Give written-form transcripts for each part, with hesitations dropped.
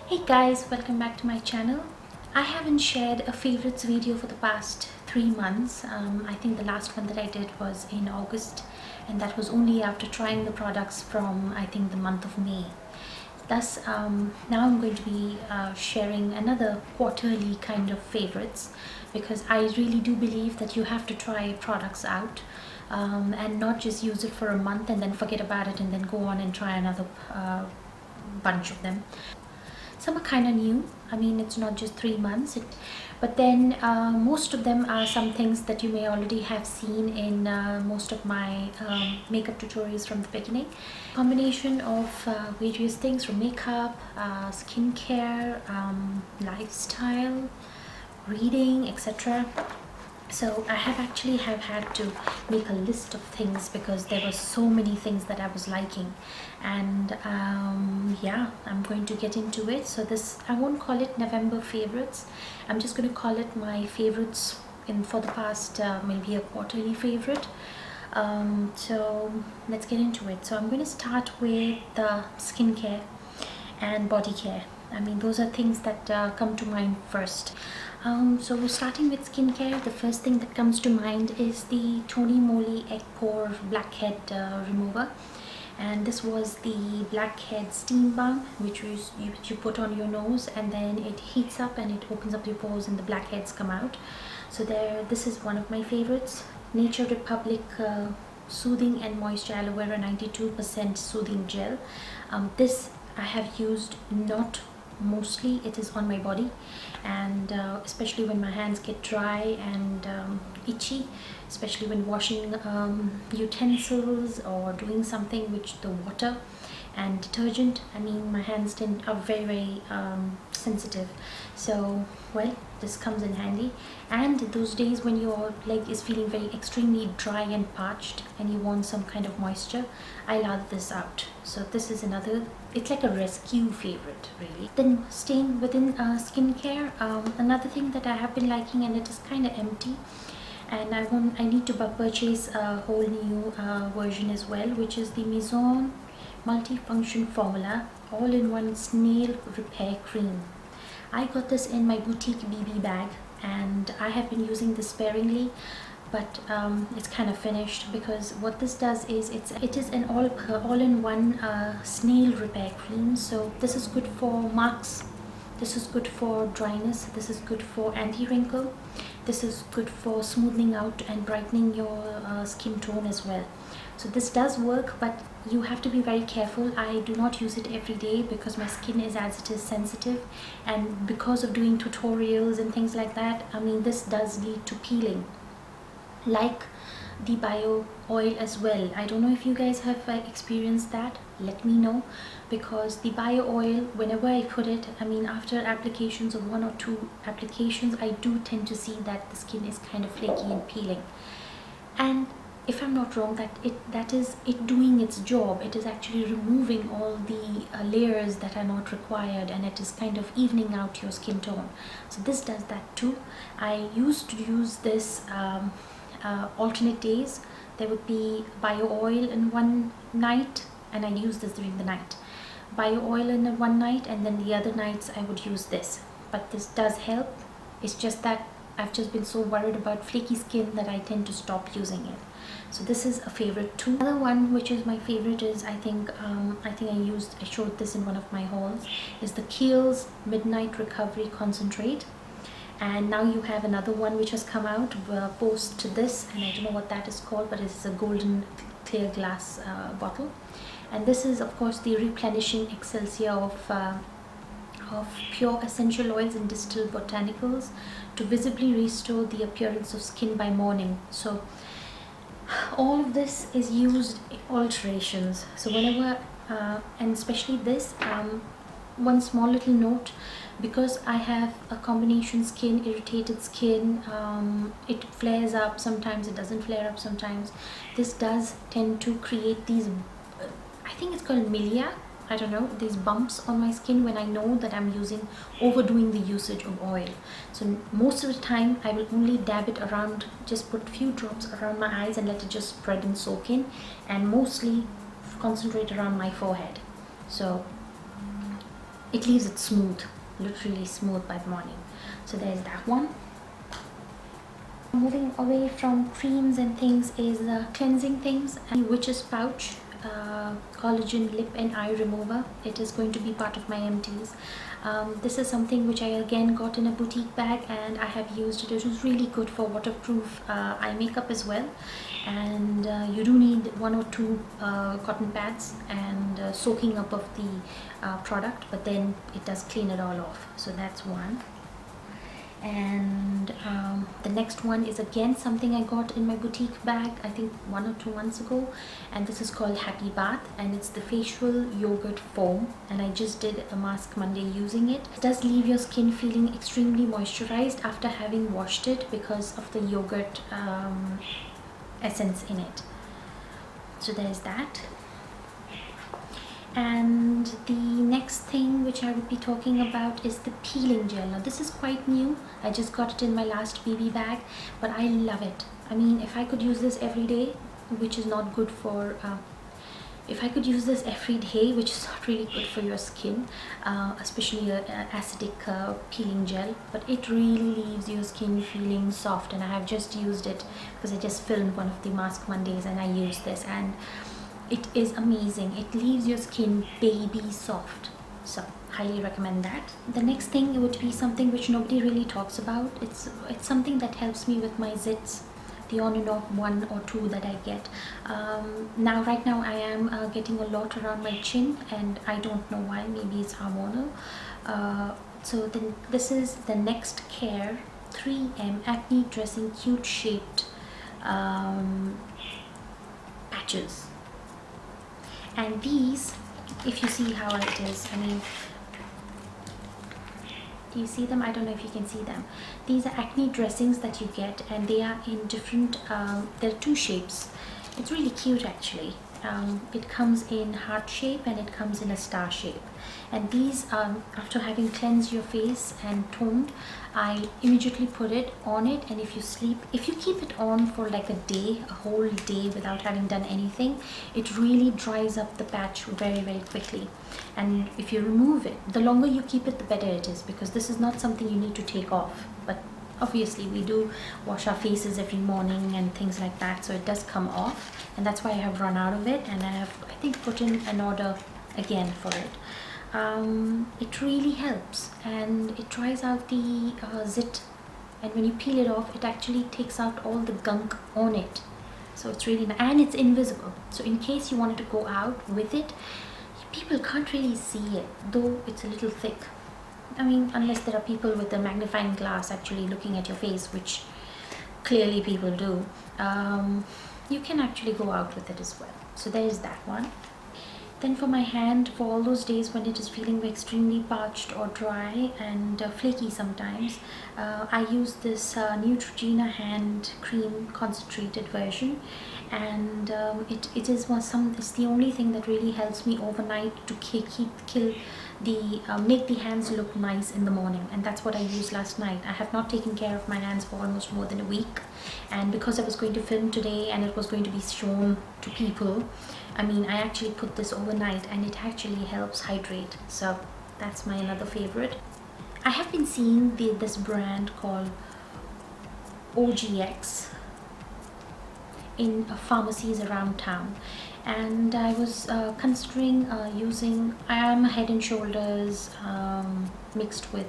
Hey guys, welcome back to my channel. I haven't shared a favorites video for the past 3 months. I think the last one that I did was in August, and that was only after trying the products from I think the month of May. Thus, now I'm going to be sharing another quarterly kind of favorites, because I really do believe that you have to try products out and not just use it for a month and then forget about it and then go on and try another bunch of them. Some are kind of new. I mean, it's not just 3 months, but then most of them are some things that you may already have seen in most of my makeup tutorials from the beginning. Combination of various things from makeup, skincare, lifestyle, reading, etc. So I have had to make a list of things because there were so many things that I was liking, and yeah, I'm going to get into it. So this, I won't call it November favorites, I'm just going to call it my favorites for the past maybe a quarterly favorite. So let's get into it. So I'm going to start with the skincare and body care. I mean, those are things that come to mind first. So starting with skincare, the first thing that comes to mind is the Moly Egg Pore Blackhead Remover. And this was the blackhead steam balm, which you put on your nose, and then it heats up and it opens up your pores and the blackheads come out. So this is one of my favorites. Nature Republic Soothing and Moisture Aloe Vera 92% Soothing Gel. This I have used, not mostly, it is on my body, and especially when my hands get dry and itchy, especially when washing utensils or doing something which the water and detergent, I mean, my hands are very sensitive. So well, this comes in handy. And those days when your leg is feeling very extremely dry and parched and you want some kind of moisture, I love this out. So this is another, it's like a rescue favorite really. Then staying within skincare, another thing that I have been liking, and it is kind of empty, and I need to purchase a whole new version as well, which is the Mizon Multifunction Formula All-in-One Snail Repair Cream. I got this in my boutique BB bag, and I have been using this sparingly, but it's kind of finished, because what this does is it is an all-in-one snail repair cream. So this is good for marks, this is good for dryness, this is good for anti-wrinkle, this is good for smoothing out and brightening your skin tone as well. So this does work, but you have to be very careful. I do not use it every day because my skin is as it is sensitive, and because of doing tutorials and things like that, I mean, this does lead to peeling, like the bio oil as well. I don't know if you guys have experienced that. Let me know, because the bio oil, whenever I put it, I mean, after applications of 1 or 2 applications, I do tend to see that the skin is kind of flaky and peeling. And if I'm not wrong, that is it doing its job. It is actually removing all the layers that are not required, and it is kind of evening out your skin tone. So this does that too. I used to use this alternate days. There would be bio oil in one night, and I use this during the night. Bio oil in one night, and then the other nights I would use this. But this does help. It's just that I've just been so worried about flaky skin that I tend to stop using it. So this is a favorite too. Another one which is my favorite is, I think I showed this in one of my hauls, is the Kiehl's Midnight Recovery Concentrate. And now you have another one which has come out post to this, and I don't know what that is called, but it's a golden clear glass bottle. And this is of course the replenishing excelsior of pure essential oils and distilled botanicals to visibly restore the appearance of skin by morning. So all of this is used in alterations. So whenever and especially this, one small little note, because I have a combination skin, irritated skin, it flares up sometimes, it doesn't flare up sometimes. This does tend to create these, I think it's called milia, I don't know, these bumps on my skin when I know that I'm overdoing the usage of oil. So most of the time I will only dab it around, just put a few drops around my eyes and let it just spread and soak in, and mostly concentrate around my forehead. So it leaves it smooth, literally smooth by the morning. So there's that one. Moving away from creams and things is cleansing things, and Witch's Pouch collagen lip and eye remover. It is going to be part of my empties. This is something which I again got in a boutique bag, and I have used it. It was really good for waterproof eye makeup as well. And you do need 1 or 2 cotton pads and soaking up of the product, but then it does clean it all off. So that's one. And the next one is again something I got in my boutique bag, I think 1 or 2 months ago, and this is called Happy Bath, and it's the facial yogurt foam, and I just did a mask Monday using it. It does leave your skin feeling extremely moisturized after having washed it because of the yogurt essence in it. So there's that. And the next thing which I would be talking about is the peeling gel. Now this is quite new. I just got it in my last BB bag, but I love it. I mean, if I could use this every day, which is not good for if I could use this every day, which is not really good for your skin, especially an acidic peeling gel, but it really leaves your skin feeling soft. And I have just used it because I just filmed one of the Mask Mondays and I used this, and it is amazing. It leaves your skin baby soft, so highly recommend that. The next thing would be something which nobody really talks about. It's something that helps me with my zits, the on and off 1 or 2 that I get. Right now I am getting a lot around my chin, and I don't know why. Maybe it's hormonal. So then this is the Nexcare 3M Acne Dressing Cute Shaped patches. And these, if you see how it is, I mean, do you see them? I don't know if you can see them. These are acne dressings that you get, and they are in different, there are 2 shapes. It's really cute actually. It comes in heart shape and it comes in a star shape. And these, after having cleansed your face and toned, I immediately put it on it. And if you keep it on for like a day, a whole day without having done anything, it really dries up the patch very, very quickly. And if you remove it, the longer you keep it, the better it is, because this is not something you need to take off. But obviously we do wash our faces every morning and things like that, so it does come off, and that's why I have run out of it, and I have, I think, put in an order again for it. It really helps, and it dries out the zit, and when you peel it off, it actually takes out all the gunk on it. So it's really nice, and it's invisible, so in case you wanted to go out with it, people can't really see it, though it's a little thick. I mean, unless there are people with a magnifying glass actually looking at your face, which clearly people do, you can actually go out with it as well. So there is that one. Then for my hand, for all those days when it is feeling extremely parched or dry and flaky sometimes, I use this Neutrogena hand cream concentrated version, and it is it's the only thing that really helps me overnight to make the hands look nice in the morning. And that's what I used last night. I have not taken care of my hands for almost more than a week, and because I was going to film today and it was going to be shown to people, I mean, I actually put this overnight, and it actually helps hydrate. So that's my another favorite. I have been seeing this brand called OGX in pharmacies around town, and I was considering using, I am a Head and Shoulders mixed with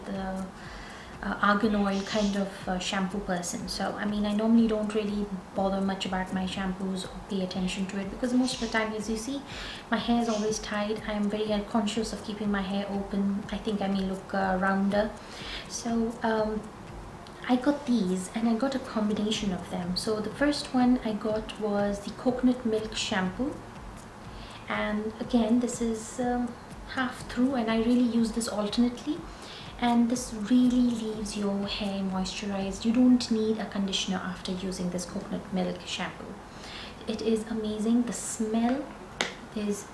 argan oil kind of shampoo person. So I mean, I normally don't really bother much about my shampoos or pay attention to it, because most of the time, as you see, my hair is always tied. I am very conscious of keeping my hair open. I think I may look rounder. So I got these, and I got a combination of them. So the first one I got was the coconut milk shampoo, and again, this is half through, and I really use this alternately. And this really leaves your hair moisturized. You don't need a conditioner after using this coconut milk shampoo. It is amazing. The smell is,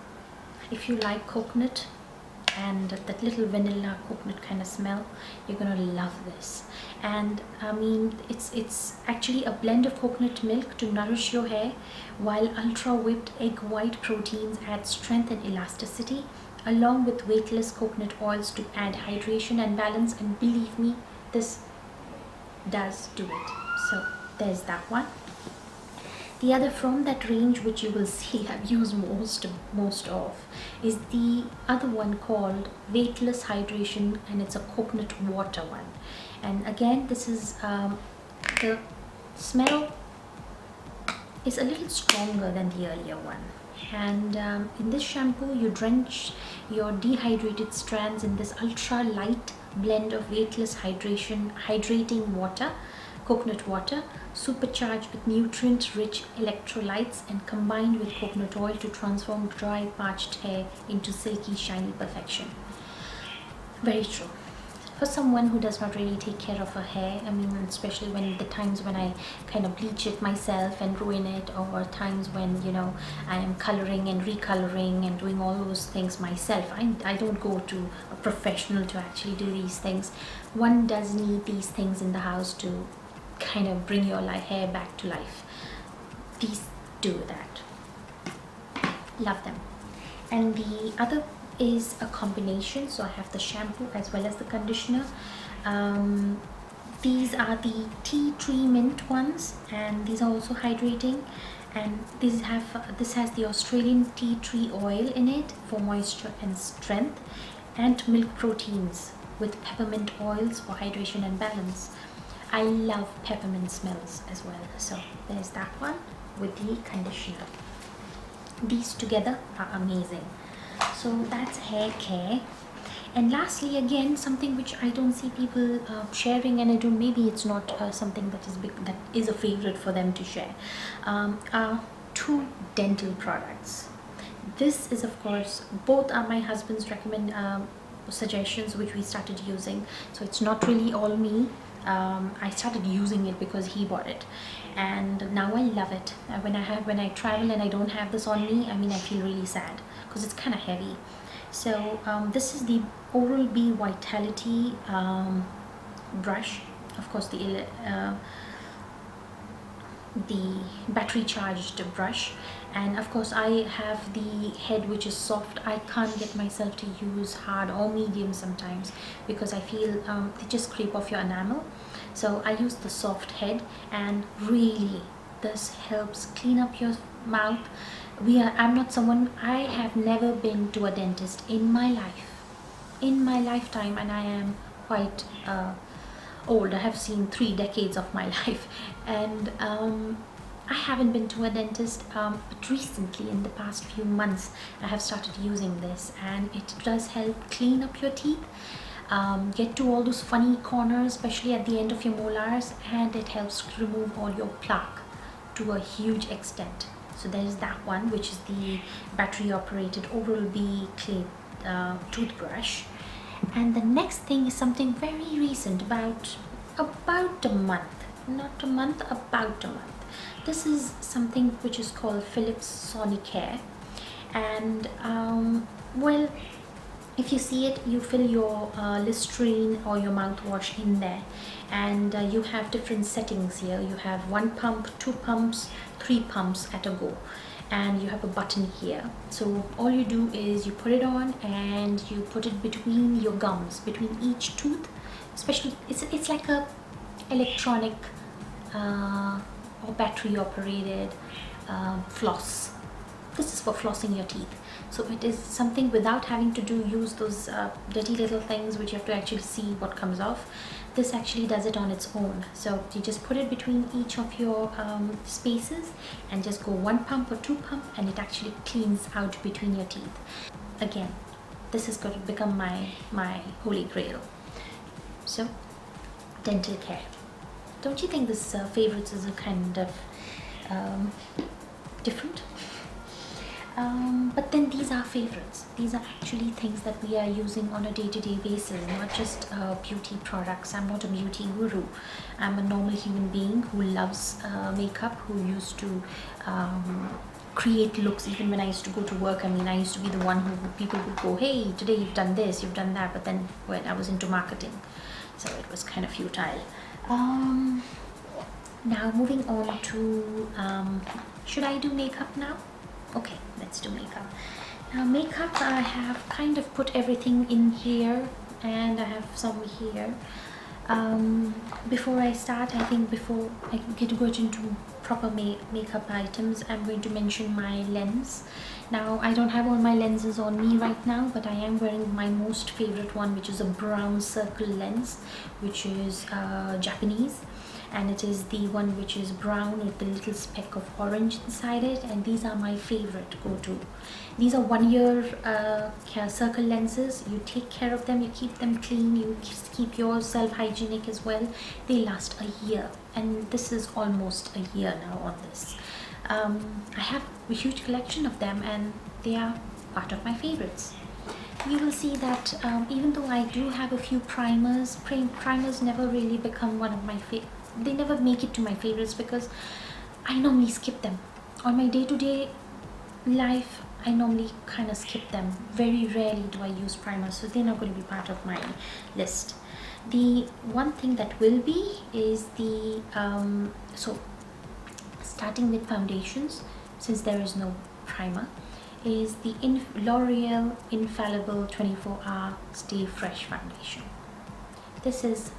if you like coconut and that little vanilla coconut kind of smell, you're gonna love this. And I mean, it's actually a blend of coconut milk to nourish your hair, while ultra whipped egg white proteins add strength and elasticity. along with weightless coconut oils to add hydration and balance, and believe me, this does do it. So there's that one. The other from that range, which you will see I've used most of, is the other one called Weightless Hydration, and it's a coconut water one. And again, this is the smell is a little stronger than the earlier one. And in this shampoo, you drench your dehydrated strands in this ultra light blend of weightless hydrating water, coconut water, supercharged with nutrient-rich electrolytes and combined with coconut oil to transform dry, parched hair into silky, shiny perfection. Very true. For someone who does not really take care of her hair, I mean, especially when the times when I kind of bleach it myself and ruin it, or times when, you know, I am coloring and recoloring and doing all those things myself, I don't go to a professional to actually do these things. One does need these things in the house to kind of bring your hair back to life. These do that. Love them. And the other is a combination, so I have the shampoo as well as the conditioner. These are the Teatree mint ones, and these are also hydrating, and this has the Australian tea tree oil in it for moisture and strength, and milk proteins with peppermint oils for hydration and balance. I love peppermint smells as well, so there's that one with the conditioner. These together are amazing. So that's hair care. And lastly, again, something which I don't see people sharing, and I don't, maybe it's not something that is a favorite for them to share, are 2 dental products. This is, of course, both are my husband's suggestions, which we started using, so it's not really all me. I started using it because he bought it, and now I love it. When I travel and I don't have this on me, I mean, I feel really sad because it's kind of heavy. So this is the Oral-B Vitality brush, of course, the battery charged brush, and of course I have the head which is soft. I can't get myself to use hard or medium sometimes because I feel they just scrape off your enamel, so I use the soft head, and really this helps clean up your mouth. I'm not someone, I have never been to a dentist in my lifetime, and I am quite old. I have seen 3 decades of my life, and I haven't been to a dentist, but recently in the past few months I have started using this, and it does help clean up your teeth, get to all those funny corners, especially at the end of your molars, and it helps remove all your plaque to a huge extent. So there's that one, which is the battery operated Oral-B clay toothbrush. And the next thing is something very recent, about a month, not a month, about a month. This is something which is called Philips Sonicare, and well, if you see it, you fill your Listerine or your mouthwash in there, and you have different settings here. You have 1 pump, 2 pumps, 3 pumps at a go, and you have a button here. So all you do is you put it on and you put it between your gums, between each tooth. Especially, it's like a electronic or battery operated floss. This is for flossing your teeth. So it is something without having to use those dirty little things which you have to actually see what comes off. This actually does it on its own. So you just put it between each of your spaces and just go 1 pump or 2 pump, and it actually cleans out between your teeth. Again, this is going to become my holy grail. So, dental care. Don't you think this favorites is a kind of different? But then these are favorites. These are actually things that we are using on a day-to-day basis, not just beauty products. I'm not a beauty guru. I'm a normal human being who loves makeup, who used to create looks. Even when I used to go to work, I mean, I used to be the one who people would go, hey, today you've done this, you've done that. But then when I was into marketing, so it was kind of futile. Now moving on to, should I do makeup now? Okay, let's do makeup. Makeup, I have kind of put everything in here, and I have some here. Before I start, I think before I go into proper makeup items, I'm going to mention my lens. Now, I don't have all my lenses on me right now, but I am wearing my most favorite one, which is a brown circle lens, which is Japanese, and it is the one which is brown with the little speck of orange inside it, and these are my favorite go-to. These are 1 year circle lenses. You take care of them, you keep them clean, you keep yourself hygienic as well. They last a year, and this is almost a year now on this. I have a huge collection of them, and they are part of my favorites. You will see that even though I do have a few primers, primers never really become one of my they never make it to my favorites, because I normally skip them. On my day-to-day life, I normally kind of skip them. Very rarely do I use primers, so they're not going to be part of my list. The one thing that will be is the so starting with foundations, since there is no primer, is the L'Oreal Infallible 24-hour Stay Fresh foundation. This is,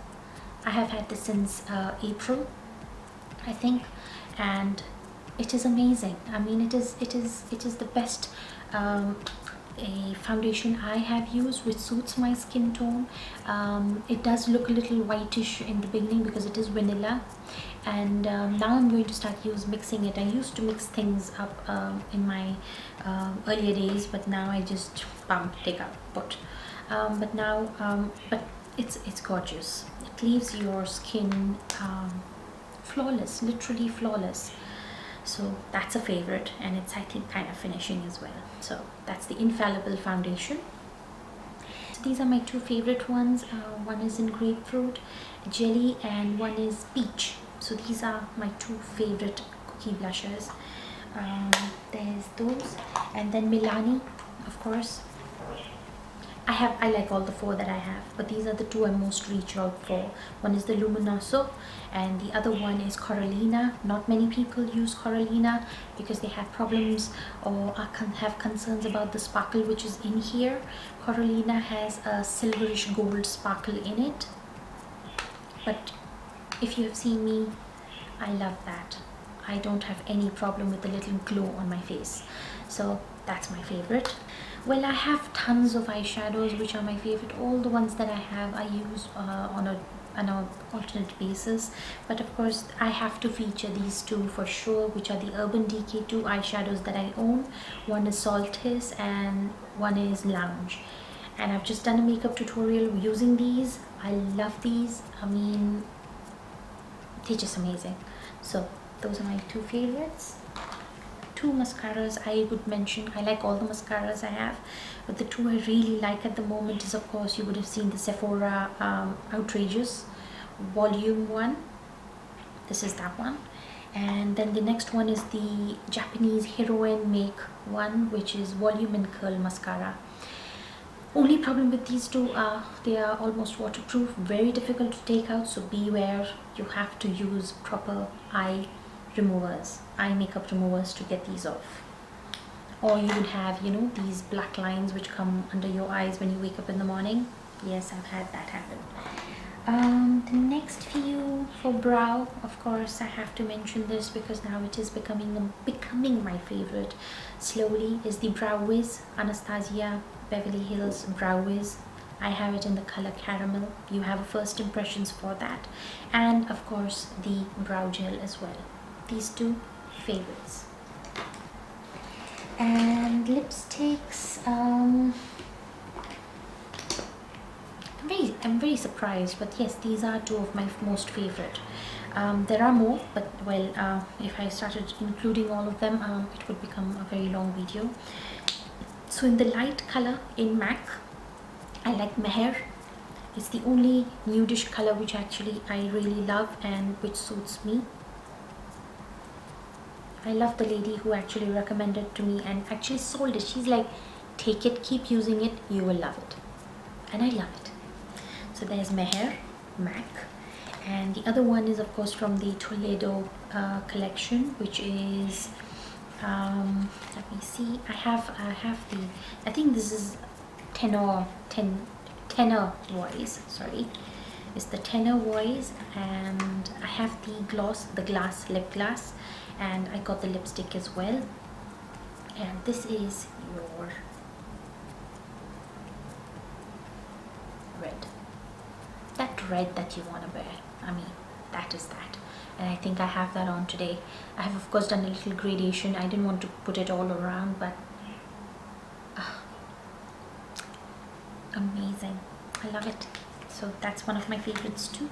I have had this since April, I think, and it is amazing. I mean, it is the best a foundation I have used, which suits my skin tone. It does look a little whitish in the beginning because it is vanilla, and now I'm going to start mixing it. I used to mix things up in my earlier days, but now I just take out, put. But now, but it's gorgeous. It leaves your skin flawless, literally flawless. So that's a favorite, and it's, I think, kind of finishing as well. So that's the Infallible foundation. So these are my two favorite ones. One is in grapefruit jelly, and one is peach. So these are my two favorite cookie blushers. There's those, and then Milani, of course. I like all the four that I have, but these are the two I most reach out for. One is the Luminoso, and the other one is Corallina. Not many people use Corallina because they have problems or have concerns about the sparkle which is in here. Corallina has a silverish gold sparkle in it, but if you have seen me, I love that. I don't have any problem with the little glow on my face, so that's my favorite. Well, I have tons of eyeshadows which are my favorite. All the ones that I have, I use on an alternate basis, but of course I have to feature these two for sure, which are the Urban Decay 2 eyeshadows that I own. One is Saltis and one is Lounge, and I've just done a makeup tutorial using these. I love these. I mean, they're just amazing. So those are my two favorites. Two mascaras I would mention. I like all the mascaras I have, but the two I really like at the moment is, of course, you would have seen the Sephora Outrageous Volume 1. This is that one. And then the next one is the Japanese Heroine Make one, which is Volume and Curl Mascara. Only problem with these two are they are almost waterproof, very difficult to take out, so beware. You have to use proper eye makeup removers to get these off, or you would have, you know, these black lines which come under your eyes when you wake up in the morning. Yes, I've had that happen. The next few for brow, of course I have to mention this because now it is becoming my favorite slowly, is the Brow Wiz Anastasia Beverly Hills Brow Wiz. I have it in the color caramel. You have a first impressions for that, and of course the brow gel as well. These two favorites. And lipsticks, I'm very surprised, but yes, these are two of my most favorite. There are more, but well, if I started including all of them, it would become a very long video. So in the light color in MAC, I like Meher. It's the only nudish color which actually I really love and which suits me. I love the lady who actually recommended to me and actually sold it. She's like, take it, keep using it, you will love it. And I love it. So there's Meher, MAC. And the other one is, of course, from the Toledo collection, which is Let me see. I have the, I think this is Tenor voice, sorry, it's the Tenor voice, and I have the glass lip gloss, and I got the lipstick as well. And this is your red, that red that you want to wear. I mean, that is that. And I think I have that on today. I have of course done a little gradation. I didn't want to put it all around, but amazing. I love it. So that's one of my favorites too.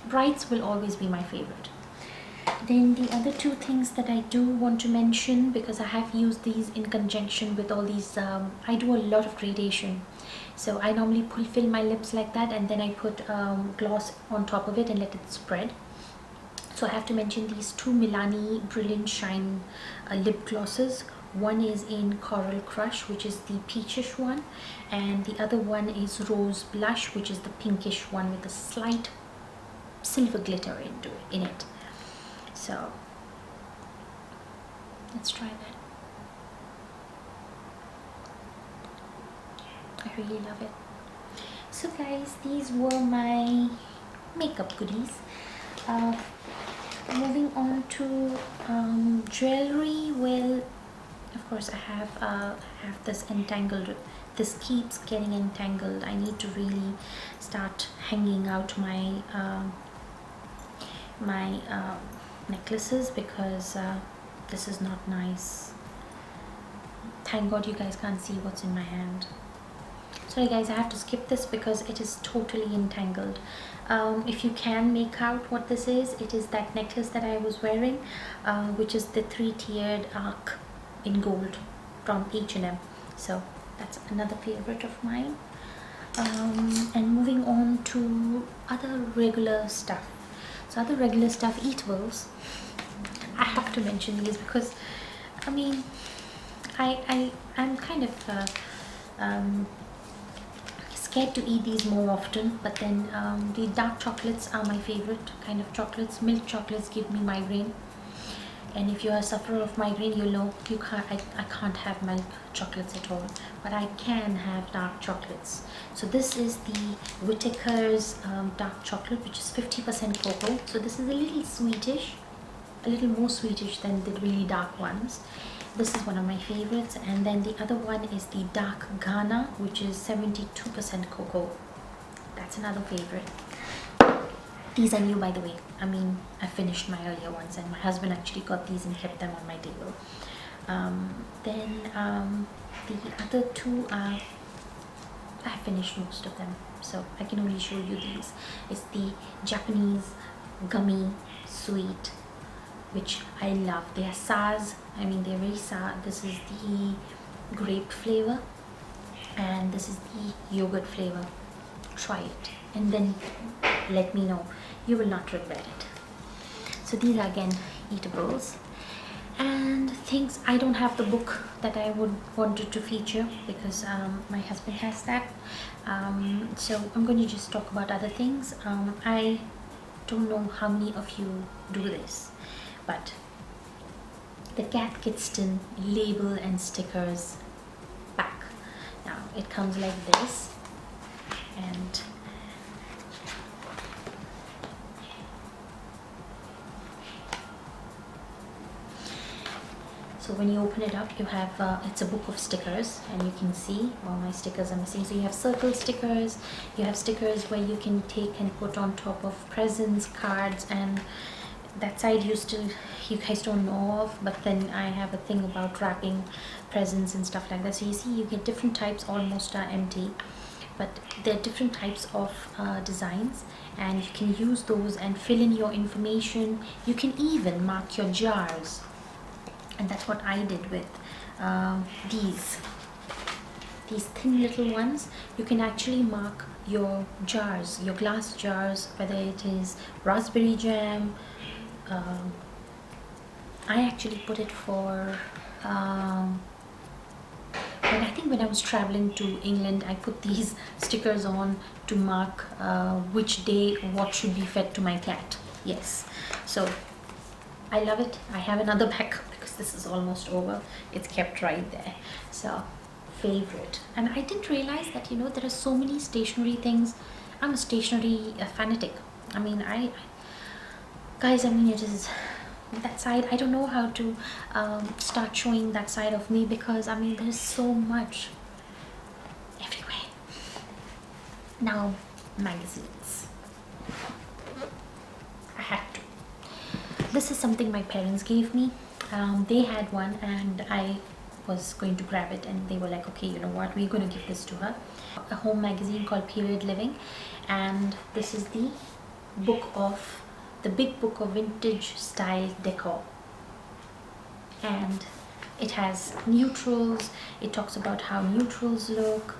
Brights will always be my favorite. Then the other two things that I do want to mention, because I have used these in conjunction with all these, I do a lot of gradation. So I normally fill my lips like that, and then I put gloss on top of it and let it spread. So I have to mention these two Milani Brilliant Shine lip glosses. One is in Coral Crush, which is the peachish one, and the other one is Rose Blush, which is the pinkish one with a slight silver glitter in it. So let's try that. I really love it. So guys, these were my makeup goodies. Moving on to jewelry. Well, of course I have this entangled. This keeps getting entangled. I need to really start hanging out my necklaces, because this is not nice. Thank God you guys can't see what's in my hand. Sorry guys, I have to skip this because it is totally entangled. If you can make out what this is, it is that necklace that I was wearing, which is the 3-tiered arc in gold from H&M. So that's another favorite of mine. And moving on to other regular stuff. So other regular stuff, eatables. I have to mention these because, I mean, I'm kind of scared to eat these more often, but then the dark chocolates are my favorite kind of chocolates. Milk chocolates give me migraine, and if you are a sufferer of migraine, you'll know I can't have milk chocolates at all, but I can have dark chocolates. So this is the Whittaker's dark chocolate, which is 50% cocoa. So this is a little sweetish, a little more sweetish than the really dark ones. This is one of my favorites. And then the other one is the dark Ghana, which is 72% cocoa. That's another favorite. These are new, by the way. I mean, I finished my earlier ones, and my husband actually got these and kept them on my table. Then the other two are, I finished most of them, so I can only show you these. It's the Japanese gummy sweet, which I love. They are sours. I mean, they're very sour. This is the grape flavor, and this is the yogurt flavor. Try it and then let me know. You will not regret it. So these are again eatables. And things, I don't have the book that I would wanted to feature because my husband has that. So I'm going to just talk about other things. I don't know how many of you do this, but the Cat Kidston label and stickers pack. Now it comes like this, and so when you open it up, you have it's a book of stickers, and you can see all my stickers are missing. So you have circle stickers, you have stickers where you can take and put on top of presents, cards, and that side you guys don't know of, but then I have a thing about wrapping presents and stuff like that. So you see, you get different types, almost are empty, but there are different types of designs, and you can use those and fill in your information. You can even mark your jars, and that's what I did with these thin little ones. You can actually mark your jars, your glass jars, whether it is raspberry jam. I actually put it for and I think when I was traveling to England, I put these stickers on to mark which day what should be fed to my cat. Yes, so I love it. I have another pack because this is almost over. It's kept right there. So favorite. And I didn't realize that, you know, there are so many stationery things. I'm a stationery fanatic. I mean, guys, I mean, it is that side. I don't know how to start showing that side of me, because I mean, there's so much everywhere. Now, magazines. I had to. This is something my parents gave me. They had one and I was going to grab it, and they were like, okay, you know what, we're going to give this to her. A home magazine called Period Living, and this is the big book of vintage style decor, and it has neutrals. It talks about how neutrals look.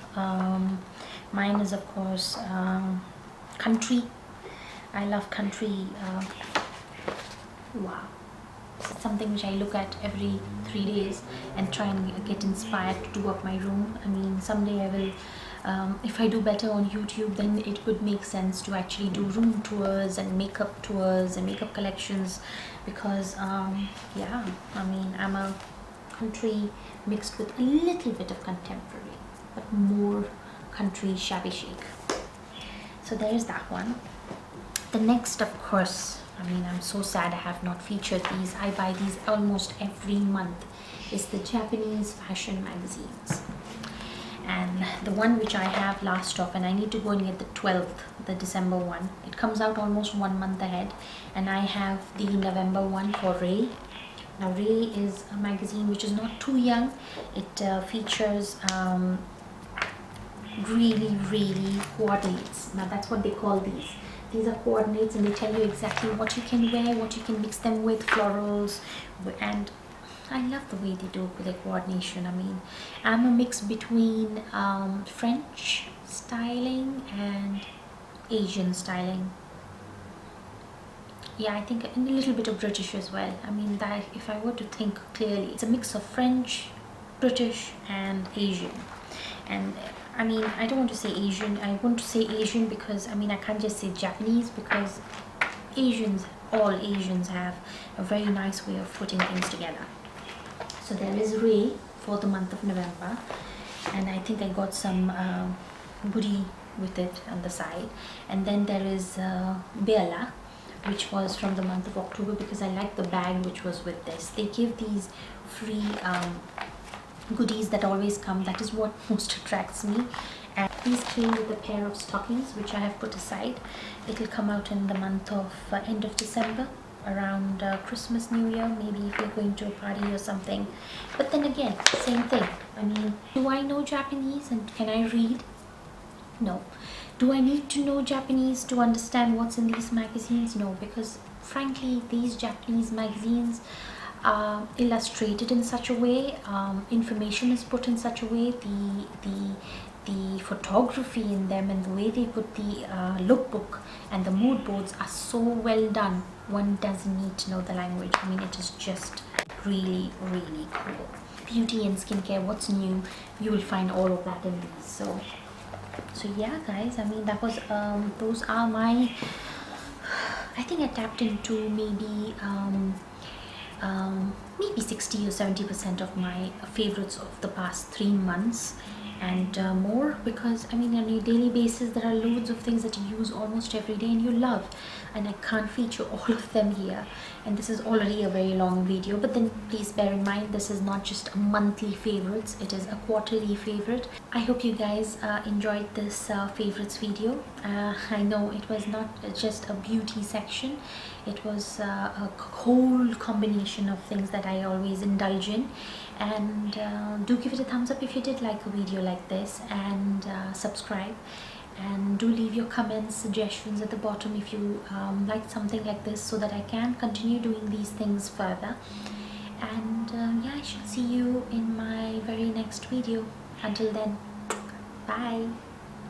Mine is of course country. I love country. Wow, it's something which I look at every 3 days and try and get inspired to do up my room. I mean, someday I will, if I do better on YouTube, then it would make sense to actually do room tours and makeup tours and makeup collections, because yeah, I mean, I'm a country mixed with a little bit of contemporary, but more country shabby chic. So there's that one. The next, of course, I mean, I'm so sad I have not featured these. I buy these almost every month. Is the Japanese fashion magazines. And the one which I have last stock, and I need to go and get the 12th, the December one. It comes out almost 1 month ahead. And I have the November one for Ray. Now, Ray is a magazine which is not too young. It features really coordinates. Now, that's what they call these. These are coordinates, and they tell you exactly what you can wear, what you can mix them with, florals, and I love the way they do it with their coordination. I mean, I'm a mix between French styling and Asian styling. Yeah, I think a little bit of British as well. I mean, that if I were to think clearly, it's a mix of French, British and Asian. And I mean, I don't want to say Asian. I want to say Asian because, I mean, I can't just say Japanese, because all Asians have a very nice way of putting things together. So there is Ray for the month of November, and I think I got some goodie with it on the side. And then there is Bella, which was from the month of October, because I like the bag which was with this. They give these free goodies that always come. That is what most attracts me. And these came with a pair of stockings which I have put aside. It will come out in the month of end of December, around Christmas, New Year, maybe if you're going to a party or something. But then again, same thing. I mean, do I know Japanese and can I read? No. Do I need to know Japanese to understand what's in these magazines? No, because frankly, these Japanese magazines are illustrated in such a way, information is put in such a way, the photography in them and the way they put the lookbook and the mood boards are so well done. One doesn't need to know the language. I mean, it is just really cool. Beauty and skincare, what's new, you will find all of that in these. So yeah, guys, I mean, that was those are my, I think I tapped into maybe 60 or 70% of my favorites of the past 3 months and more, because I mean, on a daily basis there are loads of things that you use almost every day and you love, and I can't feature all of them here, and this is already a very long video. But then please bear in mind, this is not just a monthly favorites, it is a quarterly favorite. I hope you guys enjoyed this favorites video. I know it was not just a beauty section, it was a whole combination of things that I always indulge in. And do give it a thumbs up if you did like a video like this, and subscribe, and do leave your comments, suggestions at the bottom if you like something like this, so that I can continue doing these things further. And yeah, I shall see you in my very next video. Until then, bye.